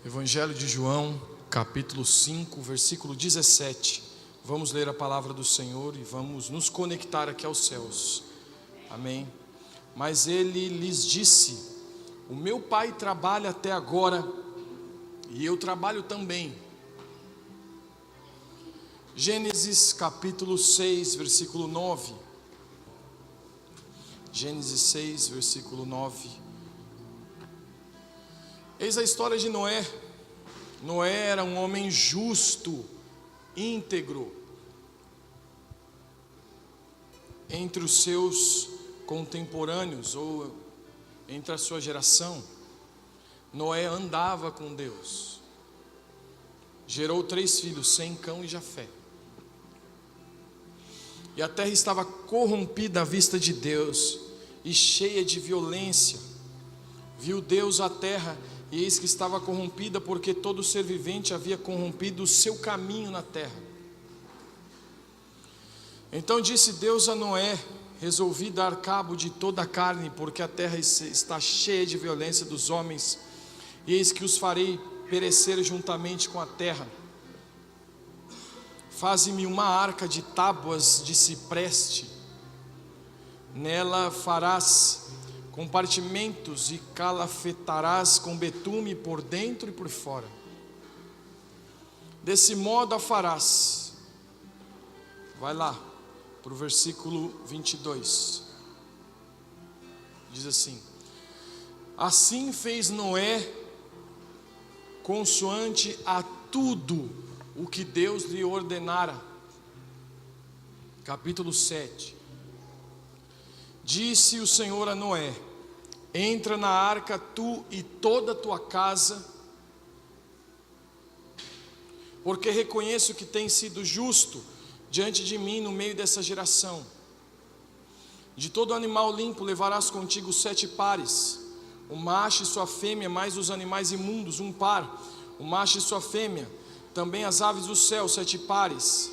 Evangelho de João, capítulo 5, versículo 17. Vamos ler a palavra do Senhor e vamos nos conectar aqui aos céus. Amém. Mas ele lhes disse: o meu Pai trabalha até agora e eu trabalho também. Gênesis capítulo 6, versículo 9. Gênesis 6, versículo 9. Eis a história de Noé. Noé era um homem justo, íntegro. Entre os seus contemporâneos, ou entre a sua geração, Noé andava com Deus. Gerou 3 filhos, Sem, Cão e Jafé. E a terra estava corrompida à vista de Deus e cheia de violência. Viu Deus a terra, e eis que estava corrompida, porque todo ser vivente havia corrompido o seu caminho na terra. Então disse Deus a Noé: resolvi dar cabo de toda a carne, porque a terra está cheia de violência dos homens, e eis que os farei perecer juntamente com a terra. Faze-me uma arca de tábuas de cipreste, nela farás compartimentos e calafetarás com betume por dentro e por fora. Desse modo a farás. Vai lá para o versículo 22. Diz assim: assim fez Noé, consoante a tudo o que Deus lhe ordenara. Capítulo 7. Disse o Senhor a Noé: entra na arca tu e toda a tua casa, porque reconheço que tens sido justo diante de mim no meio dessa geração. De todo animal limpo levarás contigo 7 pares, o macho e sua fêmea, mais os animais imundos 1 par, o macho e sua fêmea, também as aves do céu 7 pares,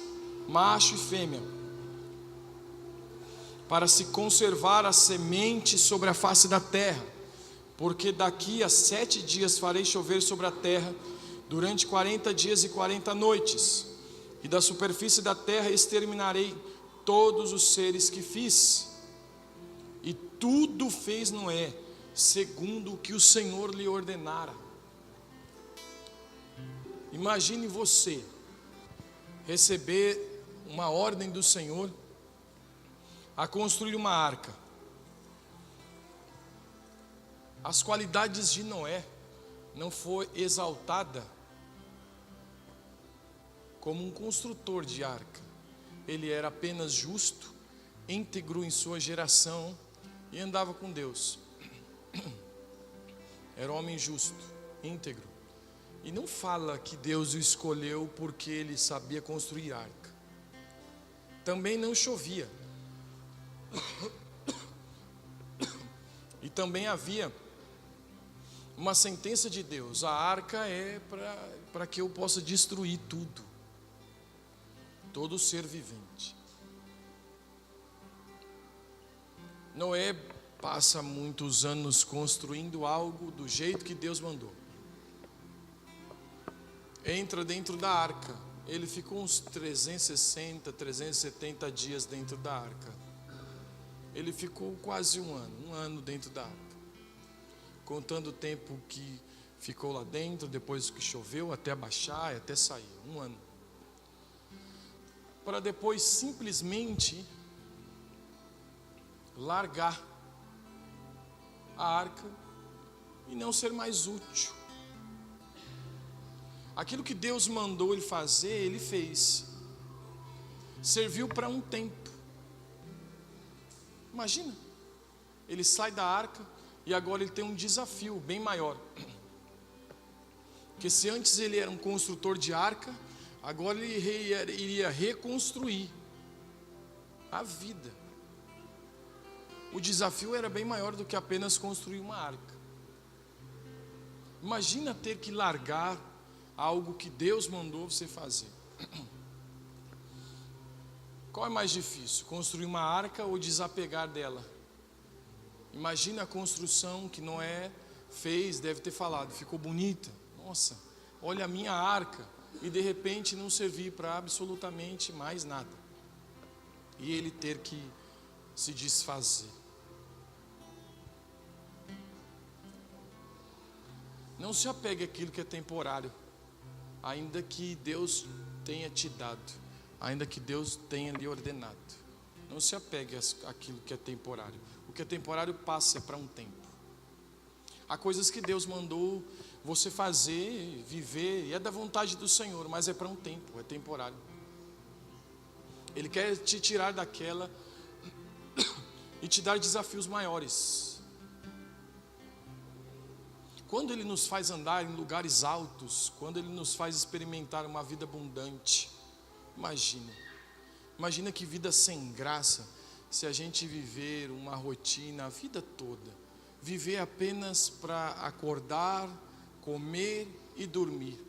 macho e fêmea, para se conservar a semente sobre a face da terra, porque daqui a 7 dias farei chover sobre a terra, durante 40 dias e 40 noites, e da superfície da terra exterminarei todos os seres que fiz. E tudo fez Noé, segundo o que o Senhor lhe ordenara. Imagine você receber uma ordem do Senhor a construir uma arca. As qualidades de Noé não foi exaltada como um construtor de arca. Ele era apenas justo, íntegro em sua geração e andava com Deus. Era um homem justo, íntegro. E não fala que Deus o escolheu porque ele sabia construir arca. Também não chovia. E também havia uma sentença de Deus: a arca é para que eu possa destruir tudo, todo ser vivente. Noé passa muitos anos construindo algo do jeito que Deus mandou. Entra dentro da arca. Ele ficou uns 360, 370 dias dentro da arca. Ele ficou quase um ano dentro da arca, contando o tempo que ficou lá dentro, depois que choveu, até baixar e até sair, 1 ano. Para depois simplesmente largar a arca e não ser mais útil. Aquilo que Deus mandou ele fazer, ele fez. Serviu para um tempo. Imagina, ele sai da arca e agora ele tem um desafio bem maior. Porque se antes ele era um construtor de arca, agora ele iria reconstruir a vida. O desafio era bem maior do que apenas construir uma arca. Imagina ter que largar algo que Deus mandou você fazer. Qual é mais difícil, construir uma arca ou desapegar dela? Imagina a construção que Noé fez, deve ter falado, ficou bonita, Nossa, olha a minha arca, e de repente não servir para absolutamente mais nada, e ele ter que se desfazer. Não se apegue àquilo que é temporário, ainda que Deus tenha te dado, ainda que Deus tenha lhe ordenado. Não se apegue àquilo que é temporário. O que é temporário passa para um tempo. Há coisas que Deus mandou você fazer, viver, e é da vontade do Senhor, mas é para um tempo, é temporário. Ele quer te tirar daquela e te dar desafios maiores. Quando Ele nos faz andar em lugares altos, quando Ele nos faz experimentar uma vida abundante, imagina que vida sem graça, se a gente viver uma rotina a vida toda, viver apenas para acordar, comer e dormir.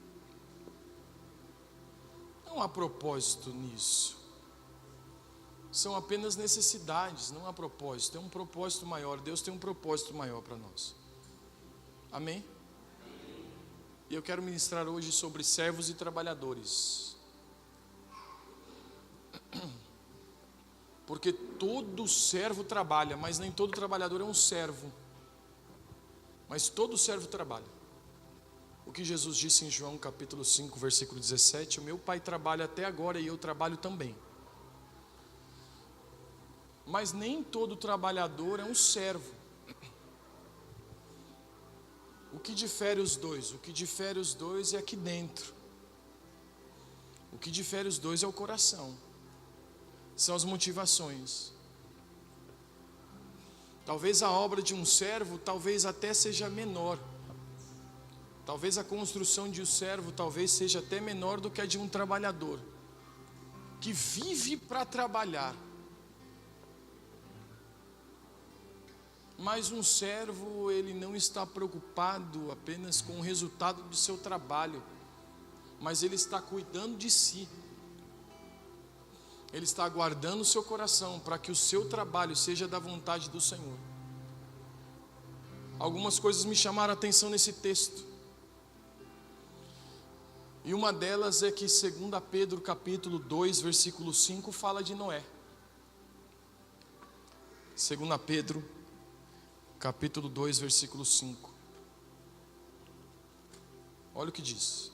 Não há propósito nisso. São apenas necessidades, não há propósito. Tem um propósito maior, Deus tem um propósito maior para nós. Amém? E eu quero ministrar hoje sobre servos e trabalhadores. Porque todo servo trabalha, mas nem todo trabalhador é um servo. Mas todo servo trabalha. O que Jesus disse em João capítulo 5, versículo 17: o meu Pai trabalha até agora e eu trabalho também. Mas nem todo trabalhador é um servo. O que difere os dois? O que difere os dois é aqui dentro. O que difere os dois é o coração. São as motivações. Talvez a obra de um servo, talvez até seja menor. Talvez a construção de um servo, talvez seja até menor do que a de um trabalhador, que vive para trabalhar. Mas um servo, ele não está preocupado apenas com o resultado do seu trabalho, mas ele está cuidando de si. Ele está guardando o seu coração para que o seu trabalho seja da vontade do Senhor. Algumas coisas me chamaram a atenção nesse texto. E uma delas é que 2 Pedro capítulo 2, versículo 5 fala de Noé. 2 Pedro capítulo 2, versículo 5. Olha o que diz: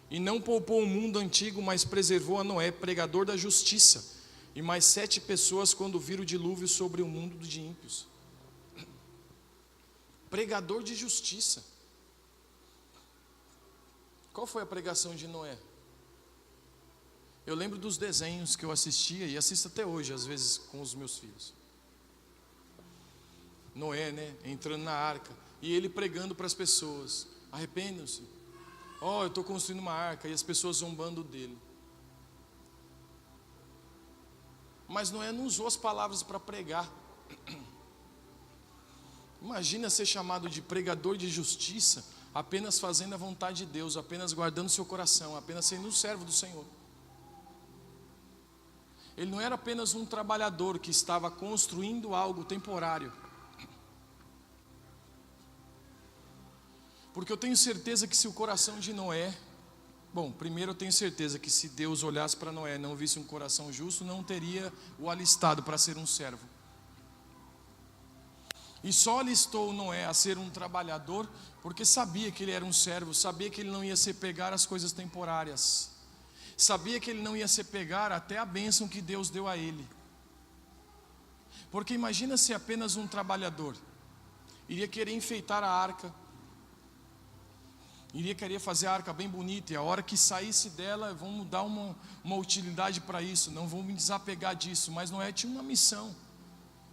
e não poupou o mundo antigo, mas preservou a Noé, pregador da justiça, e mais 7 pessoas quando viram o dilúvio sobre o mundo de ímpios. Pregador de justiça. Qual foi a pregação de Noé? Eu lembro dos desenhos que eu assistia e assisto até hoje, às vezes com os meus filhos. Noé, entrando na arca, e ele pregando para as pessoas: arrependam-se. Eu estou construindo uma arca, e as pessoas zombando dele. Mas Noé não usou as palavras para pregar. Imagina ser chamado de pregador de justiça, apenas fazendo a vontade de Deus, apenas guardando seu coração, apenas sendo um servo do Senhor. Ele não era apenas um trabalhador que estava construindo algo temporário. Porque eu tenho certeza que se o coração de Noé... primeiro eu tenho certeza que se Deus olhasse para Noé e não visse um coração justo, não teria o alistado para ser um servo. E só alistou Noé a ser um trabalhador porque sabia que ele era um servo, sabia que ele não ia se apegar às coisas temporárias, sabia que ele não ia se apegar até a bênção que Deus deu a ele. Porque imagina se apenas um trabalhador iria querer enfeitar a arca, iria querer fazer a arca bem bonita, e a hora que saísse dela, vamos dar uma utilidade para isso, não vamos me desapegar disso. Mas Noé tinha uma missão.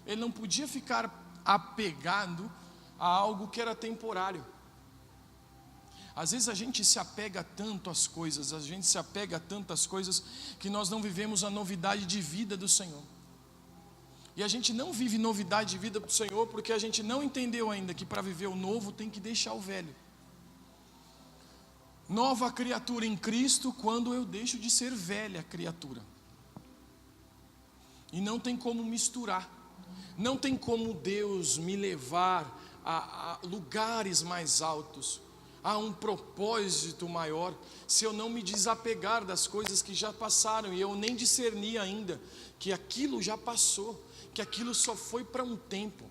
Ele não podia ficar apegado a algo que era temporário. Às vezes a gente se apega tanto às coisas, a gente se apega a tantas coisas, que nós não vivemos a novidade de vida do Senhor. E a gente não vive novidade de vida do Senhor porque a gente não entendeu ainda que para viver o novo tem que deixar o velho. Nova criatura em Cristo quando eu deixo de ser velha criatura. E não tem como misturar. Não tem como Deus me levar a lugares mais altos, a um propósito maior, se eu não me desapegar das coisas que já passaram e eu nem discerni ainda que aquilo já passou, que aquilo só foi para um tempo,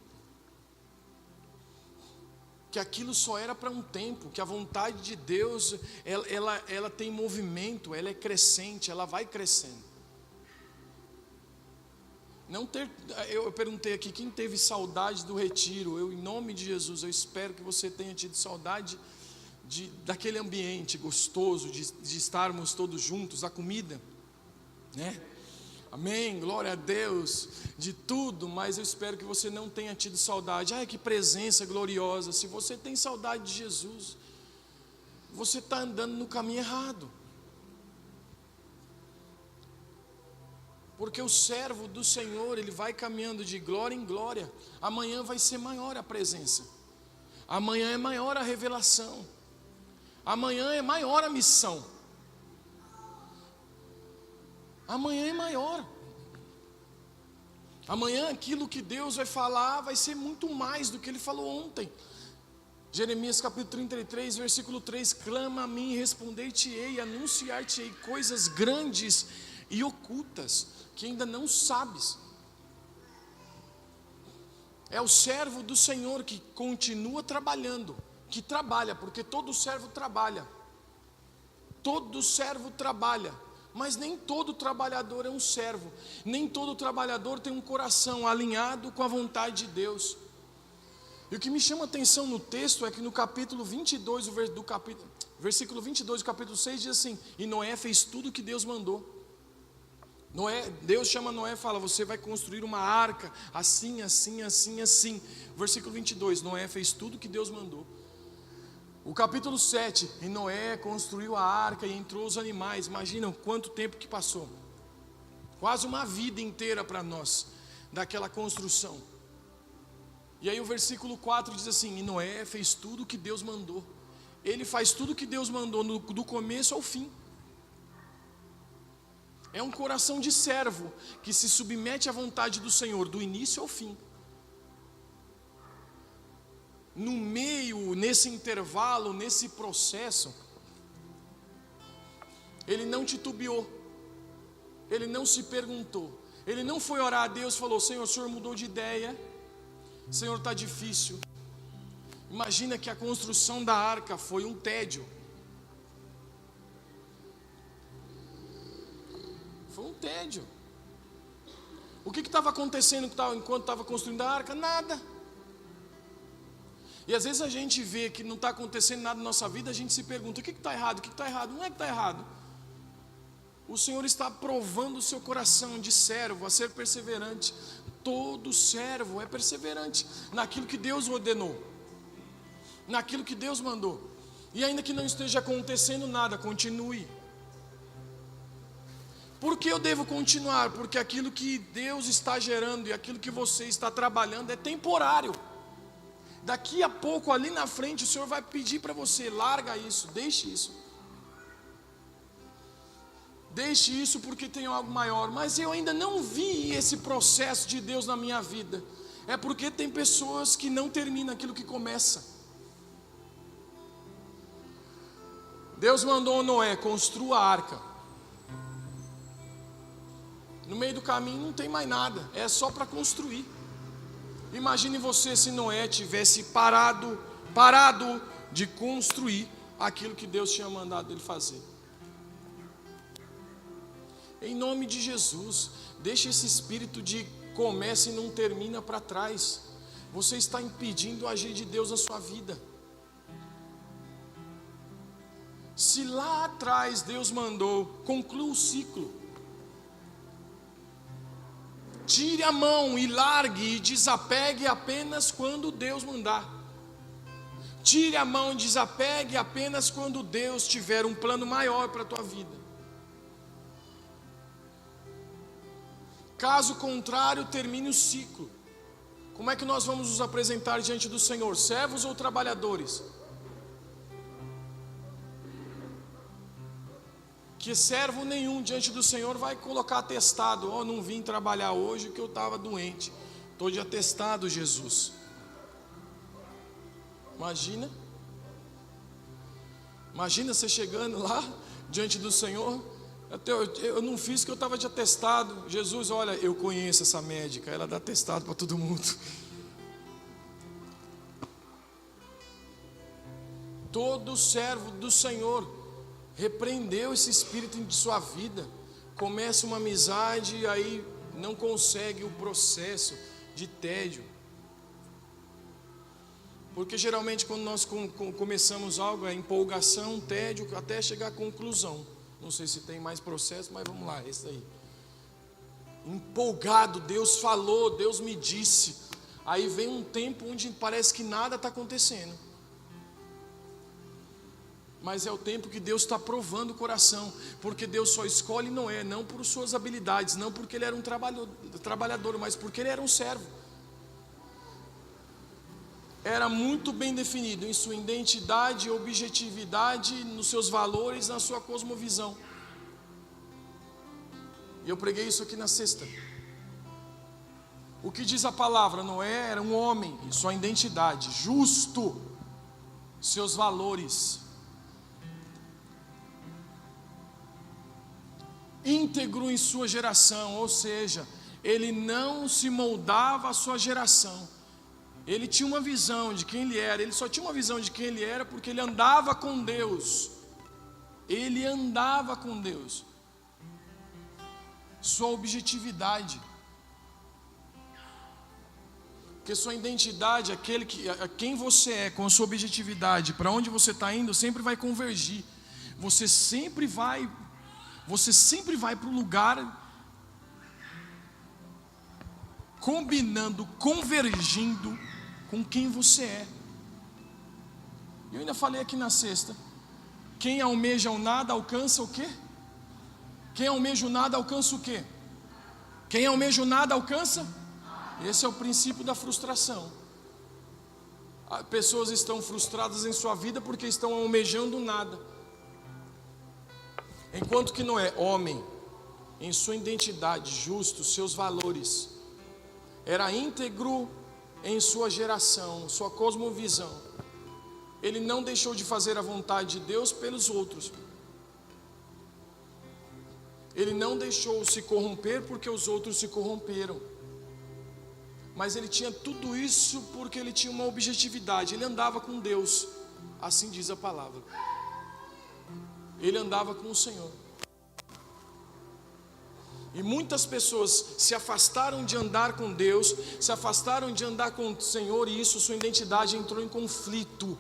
que aquilo só era para um tempo, que a vontade de Deus, ela tem movimento, ela é crescente, ela vai crescendo. Eu perguntei aqui, quem teve saudade do retiro? Em nome de Jesus, eu espero que você tenha tido saudade daquele ambiente gostoso, de estarmos todos juntos, da comida, né? Amém, glória a Deus, de tudo, mas eu espero que você não tenha tido saudade. Ai, que presença gloriosa. Se você tem saudade de Jesus, você está andando no caminho errado. Porque o servo do Senhor, ele vai caminhando de glória em glória. Amanhã vai ser maior a presença, amanhã é maior a revelação, amanhã é maior a missão, amanhã é maior. Amanhã aquilo que Deus vai falar vai ser muito mais do que Ele falou ontem. Jeremias capítulo 33, versículo 3: clama a mim e responder-te-ei, anunciar-te-ei coisas grandes e ocultas, que ainda não sabes. É o servo do Senhor que continua trabalhando, que trabalha, porque todo servo trabalha. Todo servo trabalha, mas nem todo trabalhador é um servo, nem todo trabalhador tem um coração alinhado com a vontade de Deus. E o que me chama a atenção no texto é que no capítulo 22, versículo 22 do capítulo 6 diz assim: e Noé fez tudo o que Deus mandou. Deus chama Noé e fala: você vai construir uma arca, assim, assim, assim, assim. Versículo 22, Noé fez tudo o que Deus mandou. O capítulo 7, e Noé construiu a arca e entrou os animais. Imaginam quanto tempo que passou? Quase uma vida inteira para nós, daquela construção. E aí o versículo 4 diz assim: e Noé fez tudo o que Deus mandou. Ele faz tudo o que Deus mandou, do começo ao fim. É um coração de servo, que se submete à vontade do Senhor, do início ao fim. No meio, nesse intervalo, nesse processo, ele não titubeou, ele não se perguntou, ele não foi orar a Deus e falou: Senhor, o Senhor mudou de ideia, Senhor, está difícil. Imagina que a construção da arca foi um tédio. Foi um tédio. O que estava acontecendo enquanto estava construindo a arca? Nada. E às vezes a gente vê que não está acontecendo nada na nossa vida, a gente se pergunta: o que está errado? O que está errado? Não é que está errado. O Senhor está provando o seu coração de servo a ser perseverante. Todo servo é perseverante naquilo que Deus ordenou, naquilo que Deus mandou. E ainda que não esteja acontecendo nada, continue. Por que eu devo continuar? Porque aquilo que Deus está gerando e aquilo que você está trabalhando é temporário. Daqui a pouco, ali na frente, o Senhor vai pedir para você: larga isso, deixe isso. Deixe isso porque tem algo maior. Mas eu ainda não vi esse processo de Deus na minha vida. É porque tem pessoas que não terminam aquilo que começa. Deus mandou Noé: construa a arca. No meio do caminho não tem mais nada, é só para construir. Imagine você se Noé tivesse parado de construir aquilo que Deus tinha mandado ele fazer. Em nome de Jesus, deixa esse espírito de começa e não termina para trás. Você está impedindo o agir de Deus na sua vida. Se lá atrás Deus mandou, conclua o ciclo. Tire a mão e largue e desapegue apenas quando Deus mandar. Tire a mão e desapegue apenas quando Deus tiver um plano maior para a tua vida. Caso contrário, termine o ciclo. Como é que nós vamos nos apresentar diante do Senhor? Servos ou trabalhadores? Que servo nenhum diante do Senhor vai colocar atestado: ó, não vim trabalhar hoje porque eu estava doente, estou de atestado, Jesus. Imagina você chegando lá diante do Senhor. Eu não fiz que eu estava de atestado. Jesus, olha, eu conheço essa médica, ela dá atestado para todo mundo. Todo servo do Senhor repreendeu esse espírito de sua vida. Começa uma amizade e aí não consegue o processo de tédio. Porque geralmente quando nós começamos algo, é empolgação, tédio, até chegar à conclusão. Não sei se tem mais processo, mas vamos lá, esse aí. Empolgado, Deus falou, Deus me disse. Aí vem um tempo onde parece que nada está acontecendo. Mas é o tempo que Deus está provando o coração. Porque Deus só escolhe Noé, não por suas habilidades, não porque ele era um trabalhador, mas porque ele era um servo. Era muito bem definido em sua identidade, objetividade, nos seus valores, na sua cosmovisão. E eu preguei isso aqui na sexta. O que diz a palavra? Noé era um homem em sua identidade, justo, seus valores, íntegro em sua geração, ou seja, ele não se moldava à sua geração. Ele tinha uma visão de quem ele era. Ele só tinha uma visão de quem ele era porque ele andava com Deus. Ele andava com Deus. Sua objetividade. Porque sua identidade, quem você é, com a sua objetividade, para onde você está indo, sempre vai convergir. Você sempre vai para o lugar combinando, convergindo com quem você é. Eu ainda falei aqui na sexta. Quem almeja o nada alcança o quê? Quem almeja o nada alcança o quê? Quem almeja o nada alcança? Esse é o princípio da frustração. Pessoas estão frustradas em sua vida porque estão almejando nada. Enquanto que não é homem, em sua identidade, justo, seus valores, era íntegro em sua geração, sua cosmovisão. Ele não deixou de fazer a vontade de Deus pelos outros. Ele não deixou se corromper porque os outros se corromperam. Mas ele tinha tudo isso porque ele tinha uma objetividade. Ele andava com Deus, assim diz a palavra. Ele andava com o Senhor. E muitas pessoas se afastaram de andar com Deus, se afastaram de andar com o Senhor, e isso, sua identidade entrou em conflito.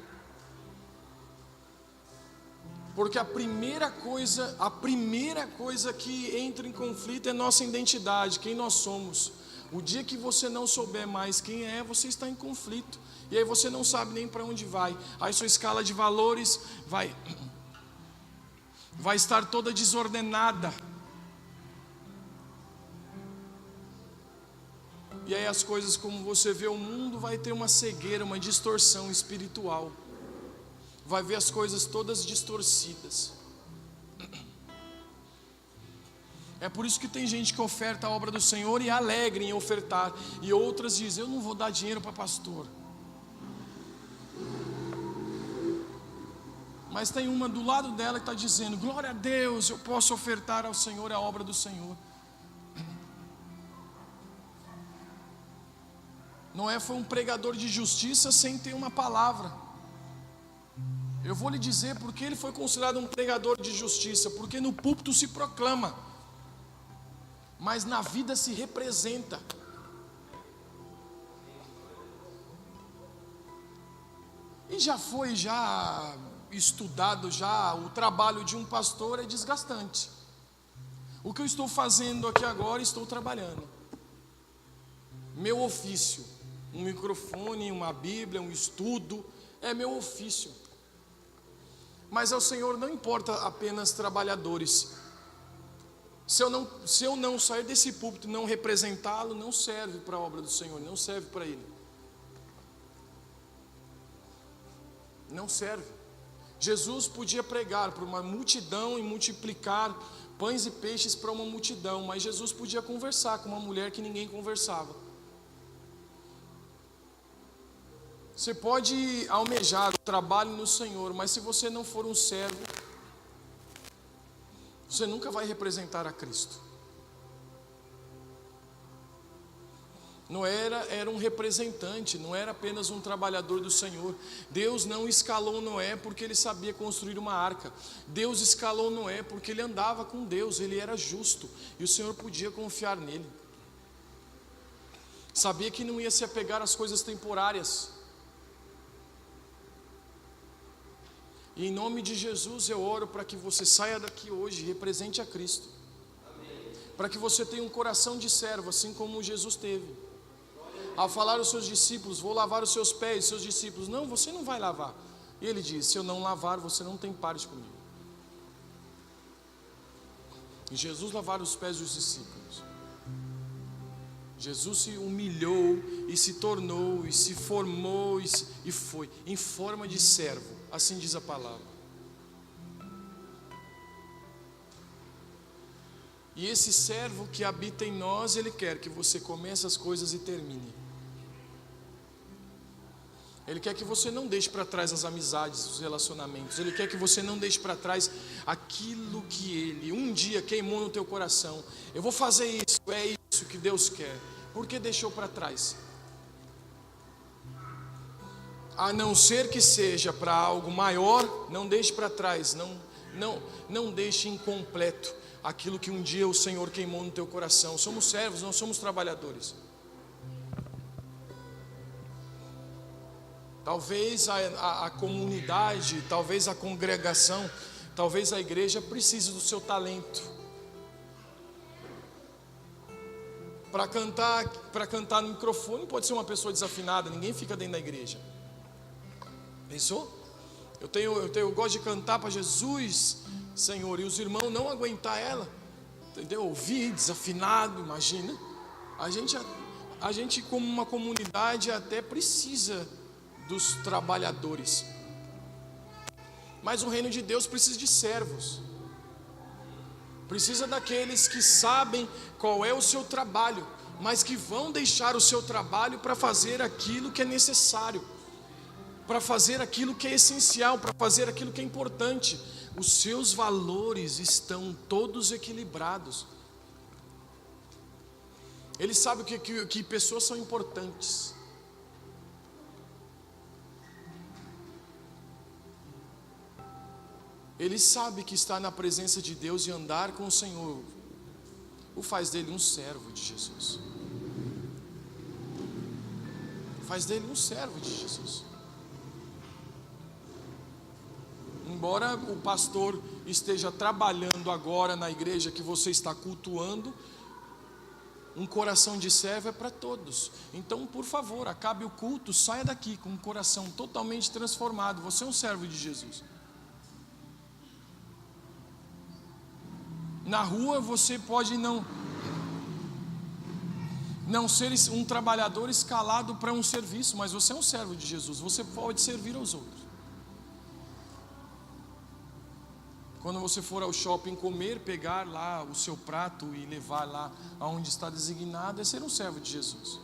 Porque a primeira coisa que entra em conflito é nossa identidade, quem nós somos. O dia que você não souber mais quem é, você está em conflito. E aí você não sabe nem para onde vai. Aí sua escala de valores vai estar toda desordenada. E aí as coisas, como você vê o mundo, vai ter uma cegueira, uma distorção espiritual. Vai ver as coisas todas distorcidas. É por isso que tem gente que oferta a obra do Senhor e é alegre em ofertar. E outras dizem, eu não vou dar dinheiro para pastor. Mas tem uma do lado dela que está dizendo, glória a Deus, eu posso ofertar ao Senhor a obra do Senhor. Noé foi um pregador de justiça sem ter uma palavra. Eu vou lhe dizer porque ele foi considerado um pregador de justiça. Porque no púlpito se proclama, mas na vida se representa. E já foi estudado, o trabalho de um pastor é desgastante. O que eu estou fazendo aqui agora, estou trabalhando. Meu ofício, um microfone, uma Bíblia, um estudo, é meu ofício. Mas ao Senhor não importa apenas trabalhadores. Se eu não sair desse púlpito e não representá-lo, não serve para a obra do Senhor, não serve para Ele. Não serve. Jesus podia pregar para uma multidão e multiplicar pães e peixes para uma multidão, mas Jesus podia conversar com uma mulher que ninguém conversava. Você pode almejar o trabalho no Senhor, mas se você não for um servo, você nunca vai representar a Cristo. Noé era um representante, não era apenas um trabalhador do Senhor. Deus não escalou Noé porque ele sabia construir uma arca. Deus escalou Noé porque ele andava com Deus, ele era justo e o Senhor podia confiar nele. Sabia que não ia se apegar às coisas temporárias. E em nome de Jesus eu oro para que você saia daqui hoje e represente a Cristo. Amém. Para que você tenha um coração de servo, assim como Jesus teve. Ao falar aos seus discípulos, vou lavar os seus pés, seus discípulos, não, você não vai lavar. E ele diz, se eu não lavar, você não tem parte comigo. E Jesus lavar os pés dos discípulos. Jesus se humilhou e se tornou e se formou e foi em forma de servo, assim diz a palavra. E esse servo que habita em nós, ele quer que você comece as coisas e termine. Ele quer que você não deixe para trás as amizades, os relacionamentos. Ele quer que você não deixe para trás aquilo que Ele um dia queimou no teu coração. Eu vou fazer isso, é isso que Deus quer. Por que deixou para trás? A não ser que seja para algo maior, não deixe para trás, não deixe incompleto aquilo que um dia o Senhor queimou no teu coração. Somos servos, não somos trabalhadores. Talvez a comunidade, talvez a congregação, talvez a igreja precise do seu talento. Para cantar no microfone pode ser uma pessoa desafinada, ninguém fica dentro da igreja. Pensou? Eu gosto de cantar para Jesus, Senhor, e os irmãos não aguentar ela, entendeu? Ouvir desafinado, imagina. A gente como uma comunidade até precisa dos trabalhadores, mas o reino de Deus precisa de servos, precisa daqueles que sabem qual é o seu trabalho, mas que vão deixar o seu trabalho para fazer aquilo que é necessário, para fazer aquilo que é essencial, para fazer aquilo que é importante. Os seus valores estão todos equilibrados. Ele sabe que pessoas são importantes. Ele sabe que estar na presença de Deus e andar com o Senhor o faz dele um servo de Jesus. Faz dele um servo de Jesus. Embora o pastor esteja trabalhando agora na igreja que você está cultuando, um coração de servo é para todos. Então, por favor, acabe o culto, saia daqui com um coração totalmente transformado. Você é um servo de Jesus. Na rua você pode não ser um trabalhador escalado para um serviço, mas você é um servo de Jesus, você pode servir aos outros. Quando você for ao shopping comer, pegar lá o seu prato e levar lá aonde está designado, é ser um servo de Jesus.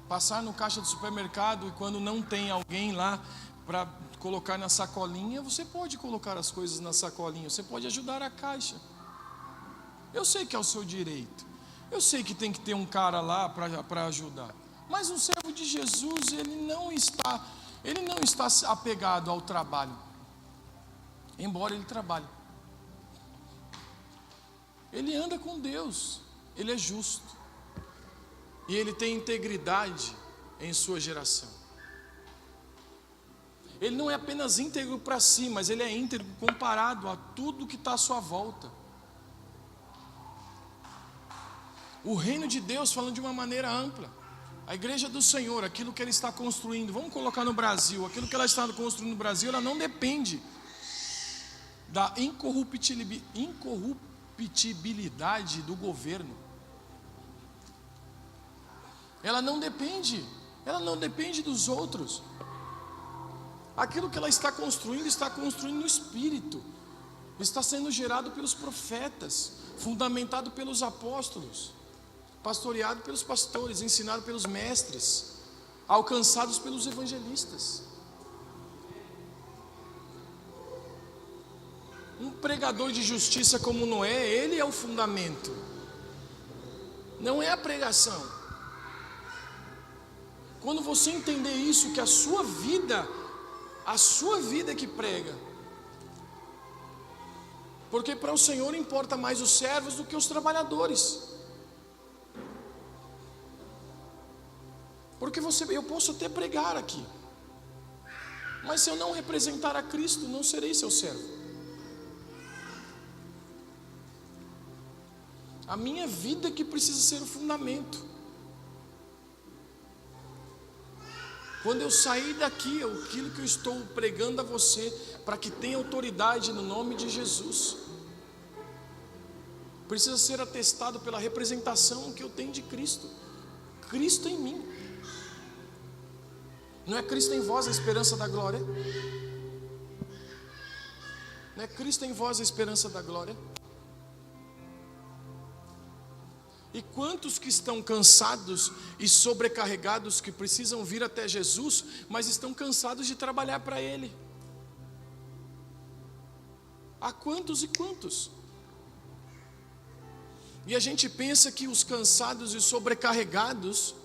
Passar no caixa do supermercado e quando não tem alguém lá para colocar na sacolinha, você pode colocar as coisas na sacolinha, você pode ajudar a caixa. Eu sei que é o seu direito, eu sei que tem que ter um cara lá para ajudar, mas um servo de Jesus, ele não está apegado ao trabalho, embora ele trabalhe. Ele anda com Deus, ele é justo, e ele tem integridade em sua geração. Ele não é apenas íntegro para si, mas ele é íntegro comparado a tudo que está à sua volta. O reino de Deus, falando de uma maneira ampla, a igreja do Senhor, aquilo que Ele está construindo, vamos colocar no Brasil, aquilo que ela está construindo no Brasil, ela não depende da incorruptibilidade do governo. Ela não depende dos outros. Aquilo que ela está construindo no Espírito, está sendo gerado pelos profetas, fundamentado pelos apóstolos. pastoreado pelos pastores, ensinado pelos mestres, alcançados pelos evangelistas. Um pregador de justiça como Noé, ele é o fundamento, não é a pregação. Quando você entender isso, que a sua vida é que prega. Porque para o Senhor importa mais os servos do que os trabalhadores. Porque eu posso até pregar aqui, mas se eu não representar a Cristo, não serei seu servo. A minha vida que precisa ser o fundamento. Quando eu sair daqui, aquilo que eu estou pregando a você, para que tenha autoridade no nome de Jesus, precisa ser atestado pela representação que eu tenho de Cristo. Cristo em mim. Não é Cristo em vós a esperança da glória? Não é Cristo em vós a esperança da glória? E quantos que estão cansados e sobrecarregados, que precisam vir até Jesus, mas estão cansados de trabalhar para Ele? Há quantos e quantos? E a gente pensa que os cansados e sobrecarregados,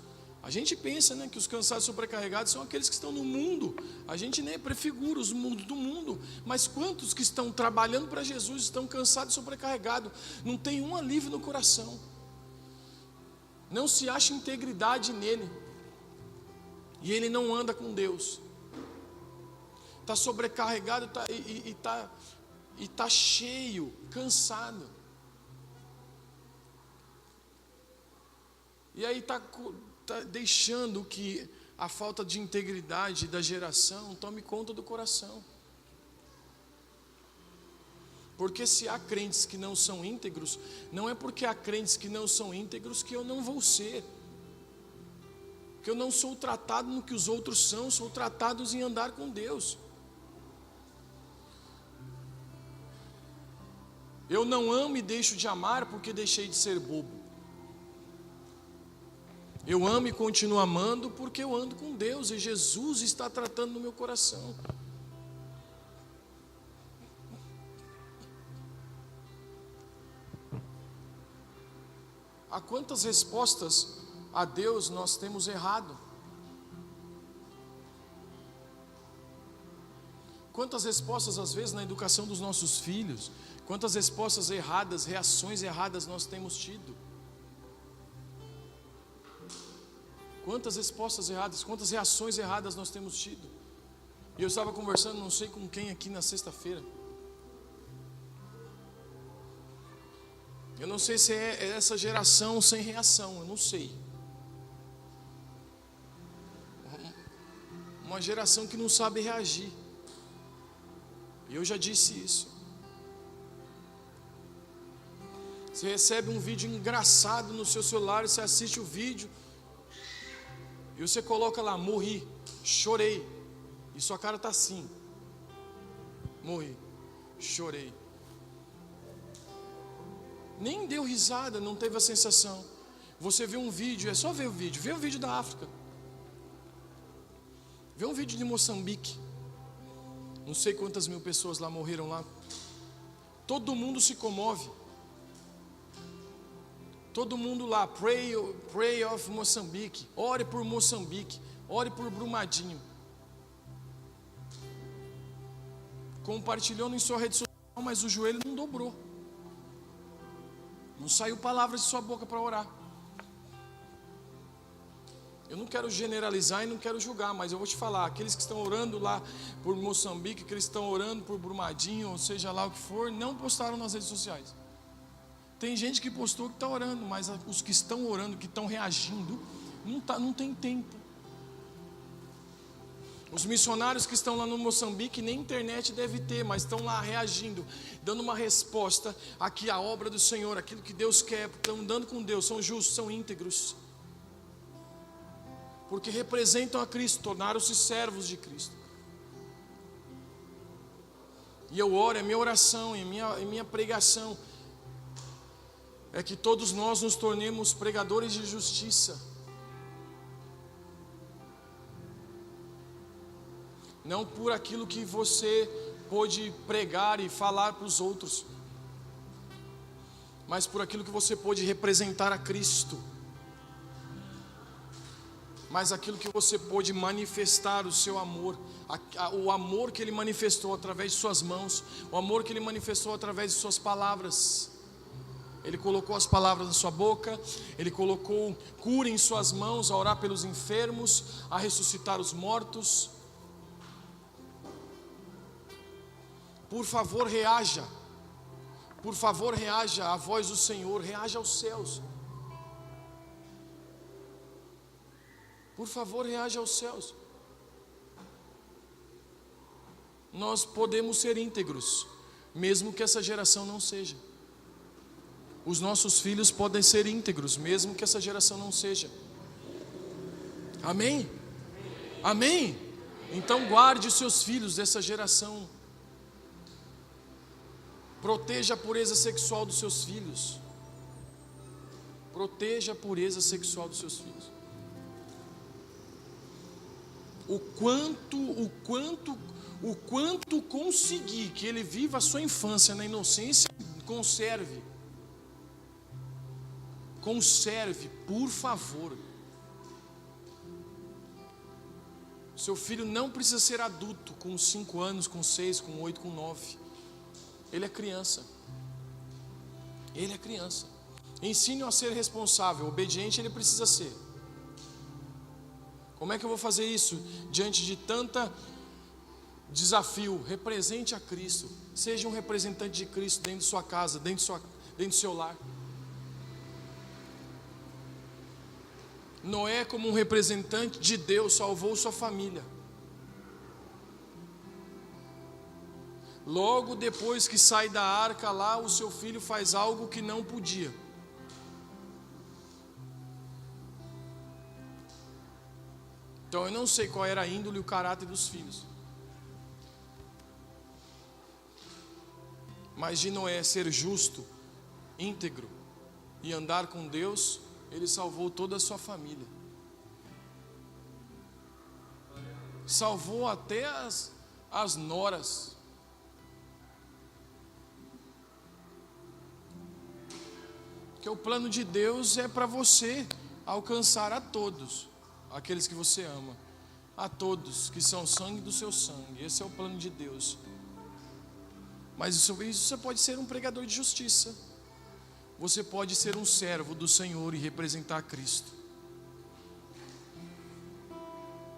a gente pensa, né, que os cansados e sobrecarregados são aqueles que estão no mundo. A gente nem prefigura os mundos do mundo, mas quantos que estão trabalhando para Jesus estão cansados e sobrecarregados, não tem um alívio no coração, não se acha integridade nele, e ele não anda com Deus, está sobrecarregado e está cheio, cansado, e aí está deixando que a falta de integridade da geração tome conta do coração. Porque se há crentes que não são íntegros, não é porque há crentes que não são íntegros que eu não vou ser, que eu não sou tratado no que os outros sou tratados em andar com Deus. Eu não amo e deixo de amar porque deixei de ser bobo. Eu amo e continuo amando porque eu ando com Deus e Jesus está tratando no meu coração. Há quantas respostas a Deus nós temos errado? Quantas respostas às vezes na educação dos nossos filhos? Quantas respostas erradas, reações erradas nós temos tido? Quantas respostas erradas, quantas reações erradas nós temos tido? E eu estava conversando, não sei com quem aqui na sexta-feira. Eu não sei se é essa geração sem reação, eu não sei. Uma geração que não sabe reagir. E eu já disse isso. Você recebe um vídeo engraçado no seu celular, você assiste o vídeo e você coloca lá, morri, chorei. E sua cara está assim. Morri, chorei. Nem deu risada, não teve a sensação. Você vê um vídeo, é só ver o vídeo. Vê o vídeo da África. Vê um vídeo de Moçambique. Não sei quantas mil pessoas lá morreram lá. Todo mundo se comove. Todo mundo lá, pray of Moçambique. Ore por Moçambique. Ore por Brumadinho. Compartilhou em sua rede social, mas o joelho não dobrou. Não saiu palavras de sua boca para orar. Eu não quero generalizar e não quero julgar, mas eu vou te falar, aqueles que estão orando lá por Moçambique, que eles estão orando por Brumadinho, ou seja lá o que for, não postaram nas redes sociais. Tem gente que postou que está orando, mas os que estão orando, que estão reagindo, não tem tempo. Os missionários que estão lá no Moçambique, nem internet deve ter, mas estão lá reagindo, dando uma resposta aqui à obra do Senhor, aquilo que Deus quer, estão andando com Deus, são justos, são íntegros, porque representam a Cristo, tornaram-se servos de Cristo. E eu oro, é minha oração, é minha pregação, é que todos nós nos tornemos pregadores de justiça. Não por aquilo que você pôde pregar e falar para os outros, mas por aquilo que você pôde representar a Cristo, mas aquilo que você pôde manifestar o seu amor, o amor que Ele manifestou através de suas mãos, o amor que Ele manifestou através de suas palavras. Ele colocou as palavras na sua boca, Ele colocou cura em suas mãos, a orar pelos enfermos, a ressuscitar os mortos. Por favor, reaja. Por favor, reaja à voz do Senhor, reaja aos céus. Por favor, reaja aos céus. Nós podemos ser íntegros, mesmo que essa geração não seja. Os nossos filhos podem ser íntegros, mesmo que essa geração não seja. Amém? Amém? Então guarde os seus filhos dessa geração. Proteja a pureza sexual dos seus filhos. Proteja a pureza sexual dos seus filhos. O quanto conseguir que ele viva a sua infância na inocência, conserve, por favor. Seu filho não precisa ser adulto com 5 anos, com 6, com 8, com 9. Ele é criança. Ele é criança. Ensine-o a ser responsável, obediente ele precisa ser. Como é que eu vou fazer isso diante de tanta desafio? Represente a Cristo. Seja um representante de Cristo dentro de sua casa, dentro do seu lar. Noé, como um representante de Deus, salvou sua família. Logo depois que sai da arca lá, o seu filho faz algo que não podia. Então eu não sei qual era a índole e o caráter dos filhos. Mas de Noé ser justo, íntegro e andar com Deus, ele salvou toda a sua família. Salvou até as noras. Porque o plano de Deus é para você alcançar a todos, aqueles que você ama, a todos que são sangue do seu sangue. Esse é o plano de Deus. Mas isso você pode ser um pregador de justiça. Você pode ser um servo do Senhor e representar Cristo.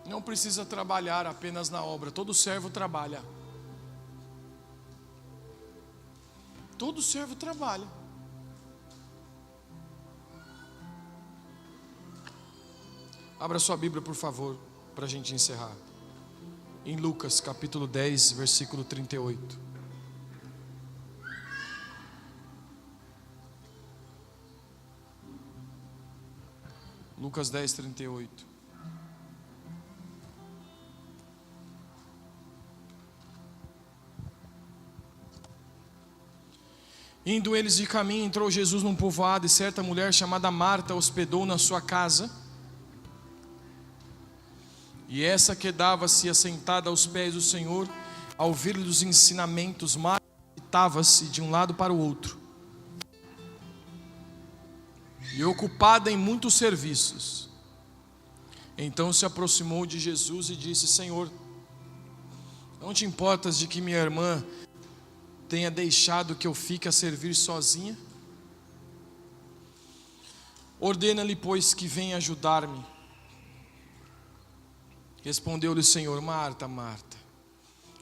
Não precisa trabalhar apenas na obra. Todo servo trabalha. Todo servo trabalha. Abra sua Bíblia, por favor, para a gente encerrar. Em Lucas, capítulo 10, versículo 38. Lucas 10, 38. Indo eles de caminho, entrou Jesus num povoado, e certa mulher chamada Marta hospedou na sua casa. E essa quedava-se assentada aos pés do Senhor, ao ouvir-lhe os ensinamentos, Marta agitava-se de um lado para o outro, e ocupada em muitos serviços. Então se aproximou de Jesus e disse: Senhor, não te importas de que minha irmã tenha deixado que eu fique a servir sozinha? Ordena-lhe, pois, que venha ajudar-me. Respondeu-lhe o Senhor: Marta, Marta,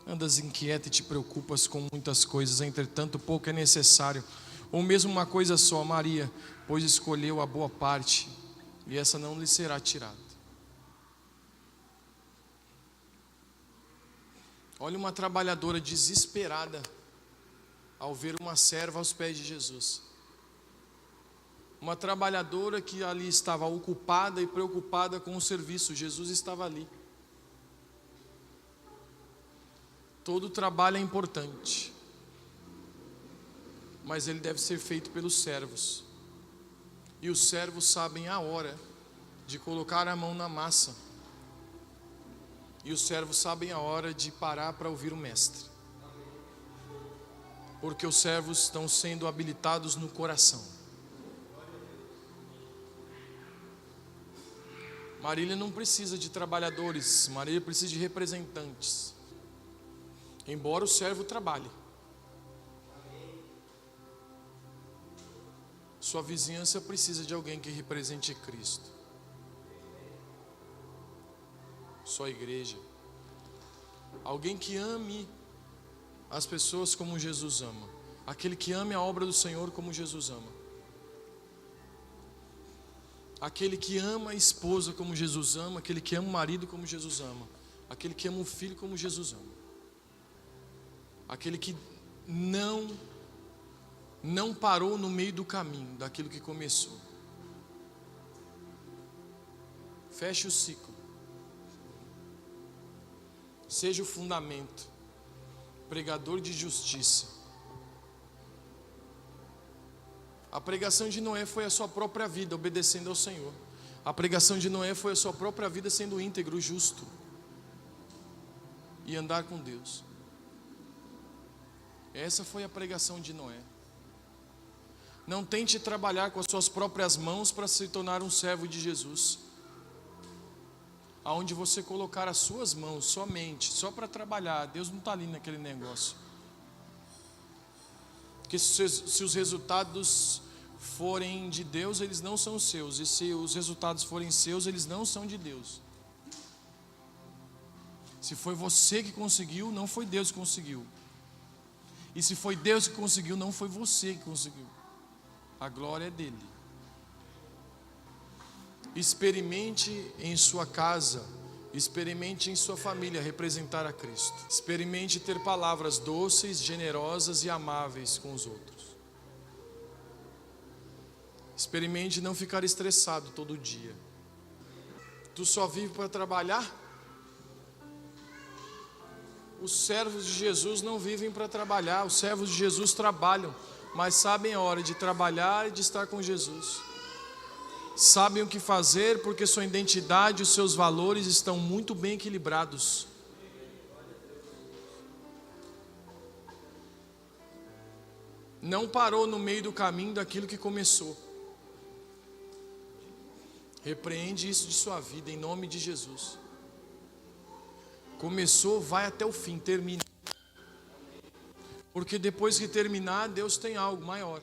andas inquieta e te preocupas com muitas coisas, entretanto pouco é necessário, ou mesmo uma coisa só. Maria, pois escolheu a boa parte, e essa não lhe será tirada. Olha uma trabalhadora desesperada ao ver uma serva aos pés de Jesus. Uma trabalhadora que ali estava ocupada e preocupada com o serviço. Jesus estava ali. Todo trabalho é importante, mas ele deve ser feito pelos servos. E os servos sabem a hora de colocar a mão na massa. E os servos sabem a hora de parar para ouvir o mestre. Porque os servos estão sendo habilitados no coração. Marília não precisa de trabalhadores, Marília precisa de representantes. Embora o servo trabalhe. Sua vizinhança precisa de alguém que represente Cristo. Sua igreja. Alguém que ame as pessoas como Jesus ama. Aquele que ame a obra do Senhor como Jesus ama. Aquele que ama a esposa como Jesus ama. Aquele que ama o marido como Jesus ama. Aquele que ama o filho como Jesus ama. Aquele que não parou no meio do caminho daquilo que começou. Feche o ciclo. Seja o fundamento. Pregador de justiça. A pregação de Noé foi a sua própria vida obedecendo ao Senhor. A pregação de Noé foi a sua própria vida sendo íntegro, justo e andar com Deus. Essa foi a pregação de Noé. Não tente trabalhar com as suas próprias mãos para se tornar um servo de Jesus. Aonde você colocar as suas mãos somente, só para trabalhar, Deus não está ali naquele negócio. Porque se os resultados forem de Deus, eles não são seus. E se os resultados forem seus, eles não são de Deus. Se foi você que conseguiu, não foi Deus que conseguiu. E se foi Deus que conseguiu, não foi você que conseguiu. A glória é dele. Experimente em sua casa, experimente em sua família representar a Cristo. Experimente ter palavras doces, generosas e amáveis com os outros. Experimente não ficar estressado todo dia. Tu só vive para trabalhar? Os servos de Jesus não vivem para trabalhar. Os servos de Jesus trabalham, mas sabem a hora de trabalhar e de estar com Jesus. Sabem o que fazer porque sua identidade e os seus valores estão muito bem equilibrados. Não parou no meio do caminho daquilo que começou. Repreende isso de sua vida em nome de Jesus. Começou, vai até o fim, termina. Porque depois que terminar, Deus tem algo maior.